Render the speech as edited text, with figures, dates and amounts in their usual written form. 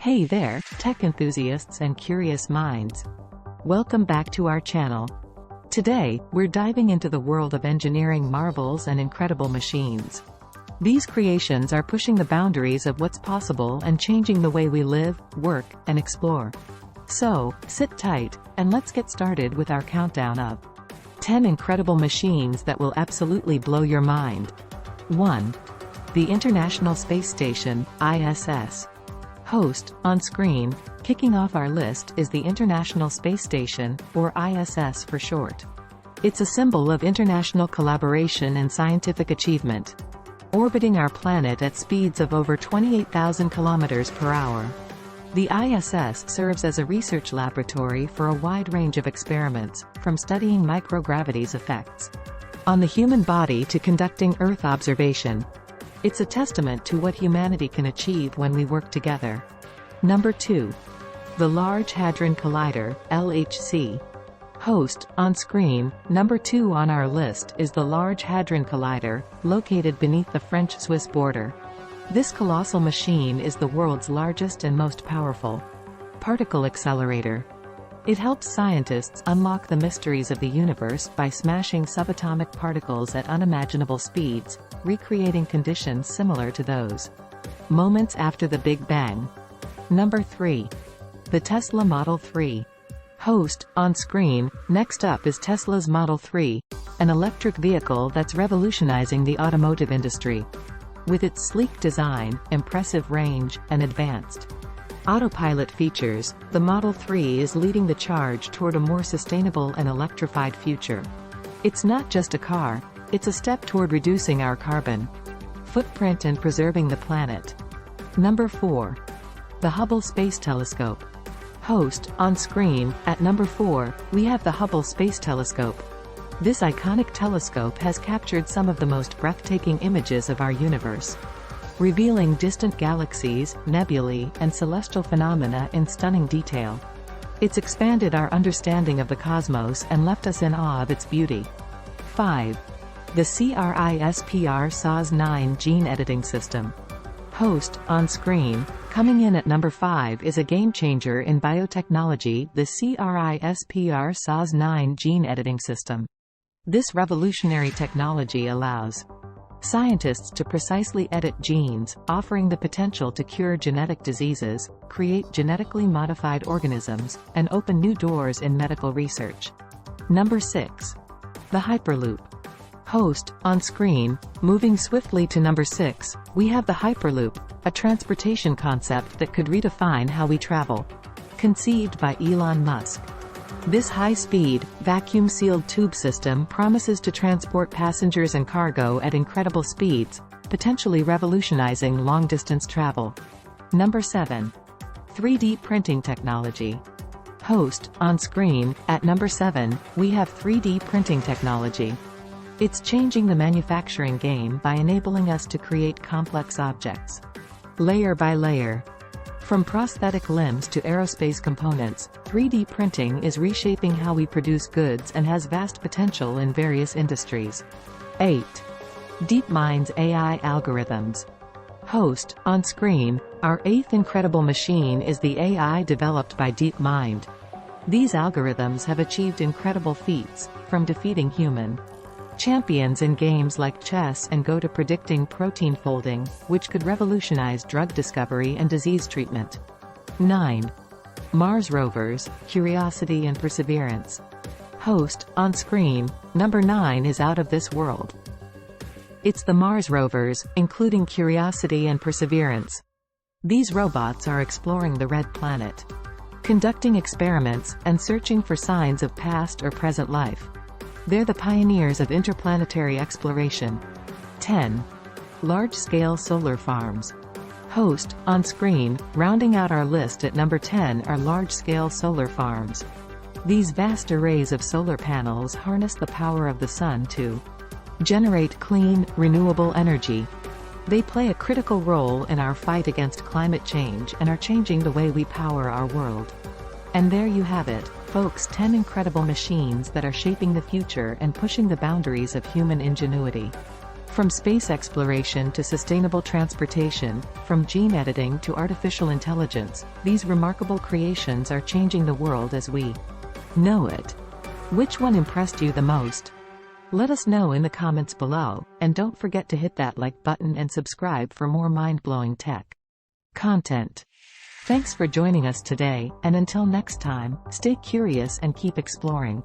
Hey there, tech enthusiasts and curious minds. Welcome back to our channel. Today, we're diving into the world of engineering marvels and incredible machines. These creations are pushing the boundaries of what's possible and changing the way we live, work, and explore. So, sit tight, and let's get started with our countdown of 10 incredible machines that will absolutely blow your mind. 1. The International Space Station, ISS. Host, on screen, kicking off our list is the International Space Station, or ISS for short. It's a symbol of international collaboration and scientific achievement. Orbiting our planet at speeds of over 28,000 kilometers per hour. The ISS serves as a research laboratory for a wide range of experiments, from studying microgravity's effects on the human body to conducting Earth observation. It's a testament to what humanity can achieve when we work together. Number 2. The Large Hadron Collider, LHC. Host, on screen, number 2 on our list is the Large Hadron Collider, located beneath the French-Swiss border. This colossal machine is the world's largest and most powerful particle accelerator. It helps scientists unlock the mysteries of the universe by smashing subatomic particles at unimaginable speeds, recreating conditions similar to those moments after the Big Bang. Number 3. The Tesla Model 3. Host, on screen, next up is Tesla's Model 3, an electric vehicle that's revolutionizing the automotive industry. With its sleek design, impressive range, and advanced autopilot features, the Model 3 is leading the charge toward a more sustainable and electrified future. It's not just a car, it's a step toward reducing our carbon footprint and preserving the planet. Number 4. The Hubble Space Telescope. Host, on screen, at number 4, we have the Hubble Space Telescope. This iconic telescope has captured some of the most breathtaking images of our universe, revealing distant galaxies, nebulae, and celestial phenomena in stunning detail. It's expanded our understanding of the cosmos and left us in awe of its beauty. 5. The CRISPR Cas9 gene editing system. Host, on screen, coming in at number 5 is a game-changer in biotechnology, the CRISPR Cas9 gene editing system. This revolutionary technology allows scientists to precisely edit genes, offering the potential to cure genetic diseases, create genetically modified organisms, and open new doors in medical research. Number 6. The Hyperloop. Host, on screen, moving swiftly to number 6, we have the Hyperloop, a transportation concept that could redefine how we travel. Conceived by Elon Musk. This high-speed, vacuum-sealed tube system promises to transport passengers and cargo at incredible speeds, potentially revolutionizing long-distance travel. Number 7. 3D printing technology. Host, on screen, at number 7, we have 3D printing technology. It's changing the manufacturing game by enabling us to create complex objects, layer by layer. From prosthetic limbs to aerospace components, 3D printing is reshaping how we produce goods and has vast potential in various industries. 8. DeepMind's AI algorithms. Host, on screen, our 8th incredible machine is the AI developed by DeepMind. These algorithms have achieved incredible feats, from defeating human champions in games like chess and Go to predicting protein folding, which could revolutionize drug discovery and disease treatment. 9. Mars Rovers, Curiosity and Perseverance. Host, on screen, number 9 is out of this world. It's the Mars Rovers, including Curiosity and Perseverance. These robots are exploring the Red Planet, conducting experiments, and searching for signs of past or present life. They're the pioneers of interplanetary exploration. 10. Large-scale solar farms. Host, on screen, rounding out our list at number 10 are large-scale solar farms. These vast arrays of solar panels harness the power of the sun to generate clean, renewable energy. They play a critical role in our fight against climate change and are changing the way we power our world. And there you have it, folks, 10 incredible machines that are shaping the future and pushing the boundaries of human ingenuity. From space exploration to sustainable transportation, from gene editing to artificial intelligence, these remarkable creations are changing the world as we know it. Which one impressed you the most? Let us know in the comments below, and don't forget to hit that like button and subscribe for more mind-blowing tech content. Thanks for joining us today, and until next time, stay curious and keep exploring.